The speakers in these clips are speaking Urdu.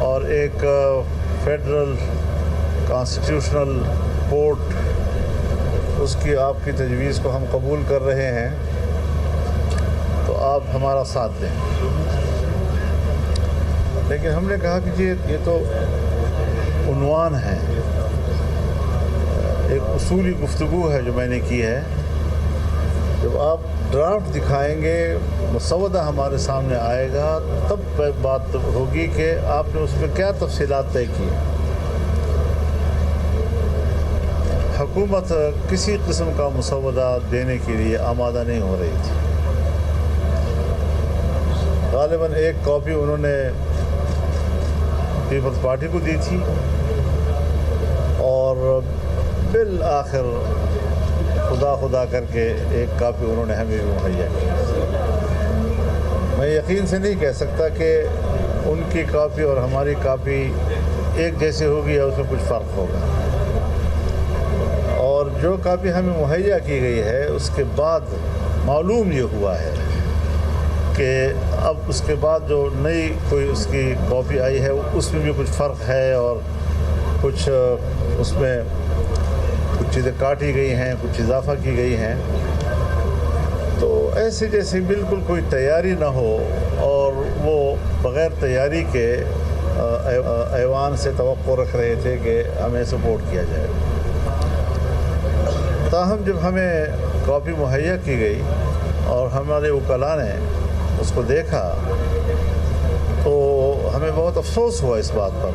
اور ایک فیڈرل کانسٹیٹیوشنل کورٹ، اس کی آپ کی تجویز کو ہم قبول کر رہے ہیں، تو آپ ہمارا ساتھ دیں۔ لیکن ہم نے کہا کہ یہ تو عنوان ہے، ایک اصولی گفتگو ہے جو میں نے کی ہے۔ جب آپ ڈرافٹ دکھائیں گے، مسودہ ہمارے سامنے آئے گا، تب بات ہوگی کہ آپ نے اس میں کیا تفصیلات طے کی۔ حکومت کسی قسم کا مسودہ دینے کے لیے آمادہ نہیں ہو رہی تھی۔ غالباً ایک کاپی انہوں نے پیپلز پارٹی کو دی تھی، اور بالآخر خدا کر کے ایک کاپی انہوں نے ہمیں بھی مہیا کی۔ میں یقین سے نہیں کہہ سکتا کہ ان کی کاپی اور ہماری کاپی ایک جیسے ہوگی یا اس میں کچھ فرق ہوگا۔ اور جو کاپی ہمیں مہیا کی گئی ہے، اس کے بعد معلوم یہ ہوا ہے کہ اب اس کے بعد جو نئی کوئی اس کی کاپی آئی ہے، اس میں بھی کچھ فرق ہے، اور کچھ اس میں کچھ چیزیں کاٹی گئی ہیں، کچھ اضافہ کی گئی ہیں۔ تو ایسے جیسے بالکل کوئی تیاری نہ ہو، اور وہ بغیر تیاری کے ایوان سے توقع رکھ رہے تھے کہ ہمیں سپورٹ کیا جائے۔ تاہم جب ہمیں کاپی مہیا کی گئی اور ہمارے وکلاء نے اس کو دیکھا، تو ہمیں بہت افسوس ہوا اس بات پر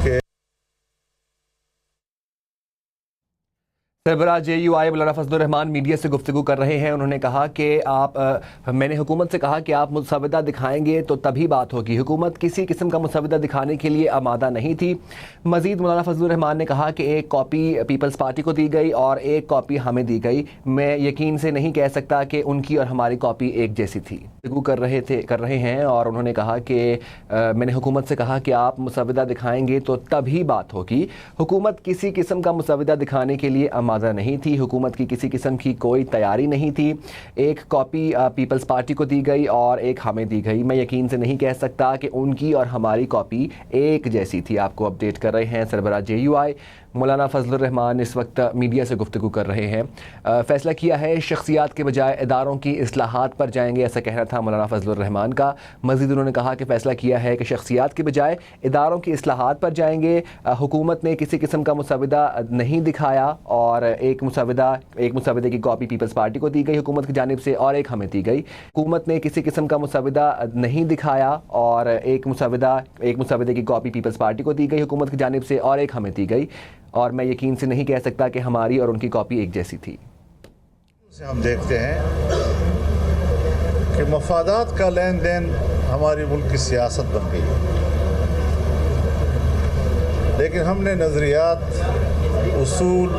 کہ سربراہ JUI مولانا فضل الرحمان میڈیا سے گفتگو کر رہے ہیں۔ انہوں نے کہا کہ میں نے حکومت سے کہا کہ آپ مسودہ دکھائیں گے تو تبھی بات ہوگی۔ حکومت کسی قسم کا مسودہ دکھانے کے لیے آمادہ نہیں تھی۔ مزید مولانا فضل الرحمان نے کہا کہ ایک کاپی پیپلز پارٹی کو دی گئی اور ایک کاپی ہمیں دی گئی۔ میں یقین سے نہیں کہہ سکتا کہ ان کی اور ہماری کاپی ایک جیسی تھی۔ گفتگو کر رہے ہیں، اور انہوں نے کہا کہ میں نے حکومت سے کہا کہ آپ مسودہ دکھائیں گے تو تبھی بات ہوگی۔ حکومت کسی قسم کا مسودہ دکھانے کے لیے آمادہ نہیں تھی۔ حکومت کی کسی قسم کی کوئی تیاری نہیں تھی۔ ایک کاپی پیپلز پارٹی کو دی گئی اور ایک ہمیں دی گئی۔ میں یقین سے نہیں کہہ سکتا کہ ان کی اور ہماری کاپی ایک جیسی تھی۔ آپ کو اپڈیٹ کر رہے ہیں سربراہ JUI مولانا فضل الرحمان اس وقت میڈیا سے گفتگو کر رہے ہیں۔ فیصلہ کیا ہے شخصیات کے بجائے اداروں کی اصلاحات پر جائیں گے، ایسا کہنا تھا مولانا فضل الرحمان کا۔ مزید انہوں نے کہا کہ فیصلہ کیا ہے کہ شخصیات کے بجائے اداروں کی اصلاحات پر جائیں گے۔ حکومت نے کسی قسم کا مسودہ نہیں دکھایا، اور ایک مسودے کی کاپی پیپلز پارٹی کو دی گئی حکومت کی جانب سے، اور ایک ہمیں دی گئی۔ حکومت نے کسی قسم کا مسودہ نہیں دکھایا، اور ایک مسودے کی کاپی پیپلز پارٹی کو دی گئی حکومت کی جانب سے، اور ایک ہمیں دی گئی۔ اور میں یقین سے نہیں کہہ سکتا کہ ہماری اور ان کی کاپی ایک جیسی تھی۔ ہم دیکھتے ہیں کہ مفادات کا لین دین ہماری ملک کی سیاست بن گئی، لیکن ہم نے نظریات، اصول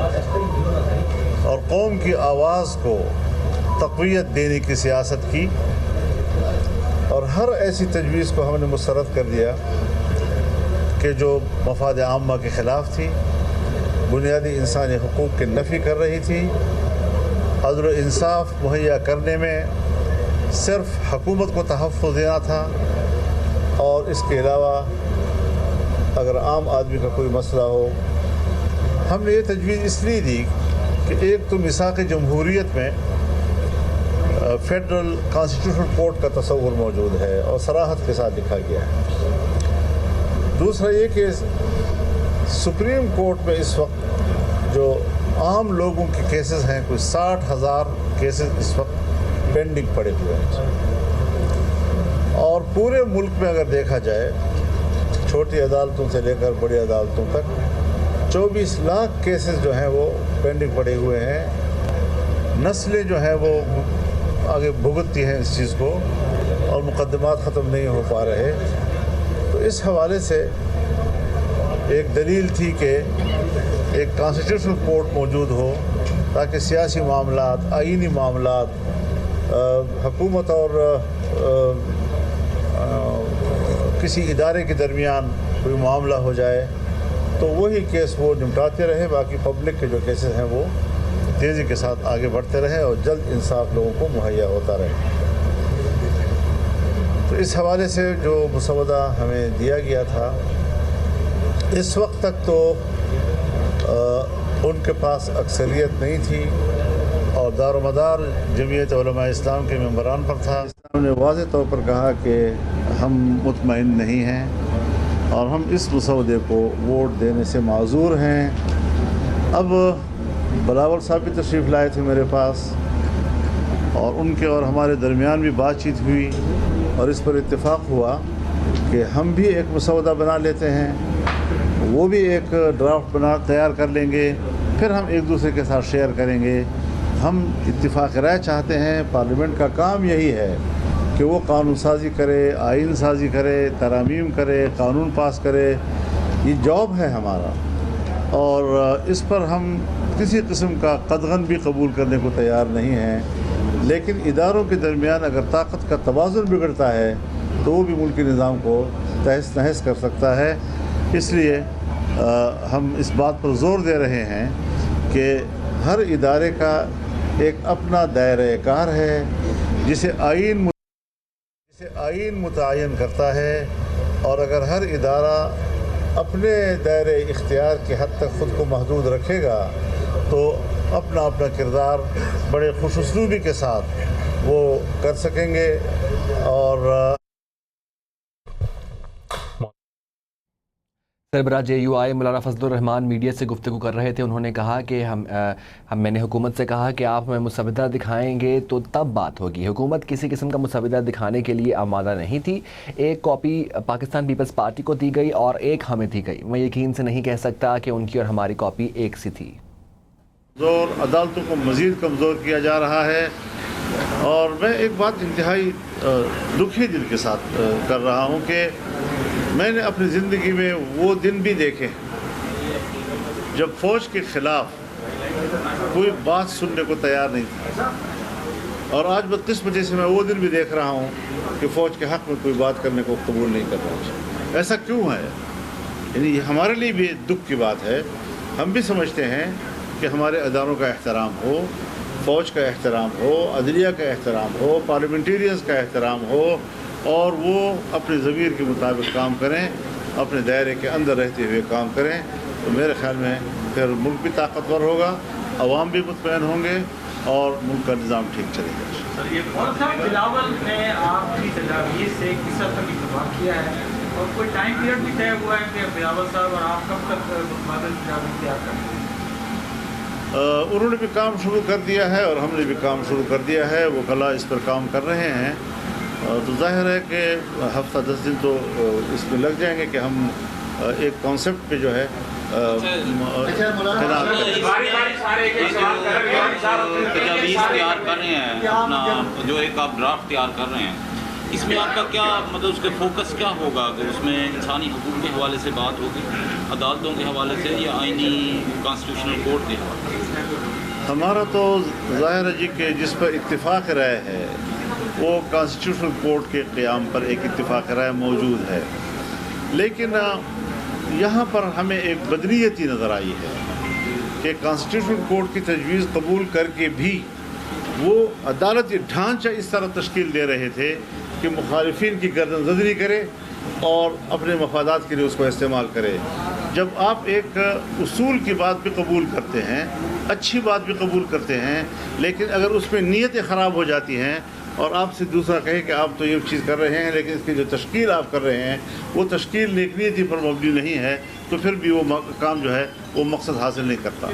اور قوم کی آواز کو تقویت دینے کی سیاست کی، اور ہر ایسی تجویز کو ہم نے مسترد کر دیا کہ جو مفاد عامہ کے خلاف تھی، بنیادی انسانی حقوق کی نفی کر رہی تھی، عدل و انصاف مہیا کرنے میں صرف حکومت کو تحفظ دینا تھا، اور اس کے علاوہ اگر عام آدمی کا کوئی مسئلہ ہو۔ ہم نے یہ تجویز اس لیے دی کہ ایک تو میثاق جمہوریت میں فیڈرل کانسٹیٹیوشنل کورٹ کا تصور موجود ہے اور صراحت کے ساتھ لکھا گیا ہے۔ دوسرا یہ کہ سپریم کورٹ میں اس وقت جو عام لوگوں کے کیسز ہیں، کوئی 60,000 کیسز اس وقت پینڈنگ پڑے ہوئے ہیں، اور پورے ملک میں اگر دیکھا جائے چھوٹی عدالتوں سے لے کر بڑی عدالتوں تک 24 لاکھ کیسز جو ہیں وہ پینڈنگ پڑے ہوئے ہیں۔ نسلیں جو ہیں وہ آگے بھگتتی ہیں اس چیز کو، اور مقدمات ختم نہیں ہو پا رہے۔ تو اس حوالے سے ایک دلیل تھی کہ ایک کانسٹیٹیوشنل کورٹ موجود ہو، تاکہ سیاسی معاملات، آئینی معاملات، حکومت اور کسی ادارے کے درمیان کوئی معاملہ ہو جائے تو وہی کیس وہ نمٹاتے رہے، باقی پبلک کے جو کیسز ہیں وہ تیزی کے ساتھ آگے بڑھتے رہے اور جلد انصاف لوگوں کو مہیا ہوتا رہے۔ تو اس حوالے سے جو مسودہ ہمیں دیا گیا تھا اس وقت تک تو ان کے پاس اکثریت نہیں تھی اور دار و مدار جمعیت علماء اسلام کے ممبران پر تھا. اسلام نے واضح طور پر کہا کہ ہم مطمئن نہیں ہیں اور ہم اس مسودے کو ووٹ دینے سے معذور ہیں. اب بلاول صاحب بھی تشریف لائے تھے میرے پاس اور ان کے اور ہمارے درمیان بھی بات چیت ہوئی اور اس پر اتفاق ہوا کہ ہم بھی ایک مسودہ بنا لیتے ہیں, وہ بھی ایک ڈرافٹ تیار کر لیں گے, پھر ہم ایک دوسرے کے ساتھ شیئر کریں گے. ہم اتفاق رائے چاہتے ہیں. پارلیمنٹ کا کام یہی ہے کہ وہ قانون سازی کرے, آئین سازی کرے, ترامیم کرے, قانون پاس کرے. یہ جاب ہے ہمارا اور اس پر ہم کسی قسم کا قدغن بھی قبول کرنے کو تیار نہیں ہیں. لیکن اداروں کے درمیان اگر طاقت کا توازن بگڑتا ہے تو وہ بھی ملکی نظام کو تہس نہس کر سکتا ہے. اس لیے ہم اس بات پر زور دے رہے ہیں کہ ہر ادارے کا ایک اپنا دائرۂ کار ہے جسے آئین متعین کرتا ہے, اور اگر ہر ادارہ اپنے دائرۂ اختیار کی حد تک خود کو محدود رکھے گا تو اپنا کردار بڑے خوش اسلوبی کے ساتھ وہ کر سکیں گے. اور سربراہ JUI مولانا فضل الرحمان میڈیا سے گفتگو کر رہے تھے. انہوں نے کہا کہ میں نے حکومت سے کہا کہ آپ ہمیں مسودہ دکھائیں گے تو تب بات ہوگی. حکومت کسی قسم کا مسودہ دکھانے کے لیے آمادہ نہیں تھی. ایک کاپی پاکستان پیپلز پارٹی کو دی گئی اور ایک ہمیں دی گئی. میں یقین سے نہیں کہہ سکتا کہ ان کی اور ہماری کاپی ایک سی تھی. عدالتوں کو مزید کمزور کیا جا رہا ہے اور میں ایک بات انتہائی دکھی دل کے ساتھ کر رہا ہوں کہ میں نے اپنی زندگی میں وہ دن بھی دیکھے جب فوج کے خلاف کوئی بات سننے کو تیار نہیں تھا, اور آج بدقسمتی سے میں وہ دن بھی دیکھ رہا ہوں کہ فوج کے حق میں کوئی بات کرنے کو قبول نہیں کر رہا. ایسا کیوں ہے؟ یعنی یہ ہمارے لیے بھی دکھ کی بات ہے. ہم بھی سمجھتے ہیں کہ ہمارے اداروں کا احترام ہو, فوج کا احترام ہو, عدلیہ کا احترام ہو, پارلیمنٹیرینز کا احترام ہو اور وہ اپنے ضمیر کے مطابق کام کریں, اپنے دائرے کے اندر رہتے ہوئے کام کریں. تو میرے خیال میں پھر ملک بھی طاقتور ہوگا, عوام بھی مطمئن ہوں گے اور ملک کا نظام ٹھیک چلے گا. سر یہ بلاول نے آپ کی تجاویز سے کس حد تک اتفاق کیا ہے اور کوئی ٹائم پیریڈ بھی طے ہوا ہے کہ بلاول صاحب اور آپ کب تک متبادل تجاویز تیار کریں گے؟ انہوں نے بھی کام شروع کر دیا ہے اور ہم نے بھی کام شروع کر دیا ہے. وہ کلا اس پر کام کر رہے ہیں تو ظاہر ہے کہ ہفتہ 10 دن تو اس میں لگ جائیں گے کہ ہم ایک کانسیپٹ پہ جو ہے تجاویز تیار کر رہے ہیں, اپنا جو ایک آپ ڈرافٹ تیار کر رہے ہیں, اس میں آپ کا کیا مطلب اس کے فوکس کیا ہوگا کہ اس میں انسانی حقوق کے حوالے سے بات ہوگی, عدالتوں کے حوالے سے, یا آئینی کانسٹیٹیوشنل کورٹ کے حوالے سے؟ ہمارا تو ظاہر ہے جی کہ جس پر اتفاق رائے ہے وہ کانسٹیٹیوشنل کورٹ کے قیام پر ایک اتفاق رائے موجود ہے. لیکن یہاں پر ہمیں ایک بدنیتی نظر آئی ہے کہ کانسٹیٹیوشنل کورٹ کی تجویز قبول کر کے بھی وہ عدالتی ڈھانچہ اس طرح تشکیل دے رہے تھے کہ مخالفین کی گردن زدری کرے اور اپنے مفادات کے لیے اس کو استعمال کرے. جب آپ ایک اصول کی بات بھی قبول کرتے ہیں, اچھی بات بھی قبول کرتے ہیں, لیکن اگر اس میں نیتیں خراب ہو جاتی ہیں اور آپ سے دوسرا کہے کہ آپ تو یہ چیز کر رہے ہیں لیکن اس کی جو تشکیل آپ کر رہے ہیں وہ تشکیل نیک نیتی پر مبنی نہیں ہے, تو پھر بھی وہ کام جو ہے وہ مقصد حاصل نہیں کرتا.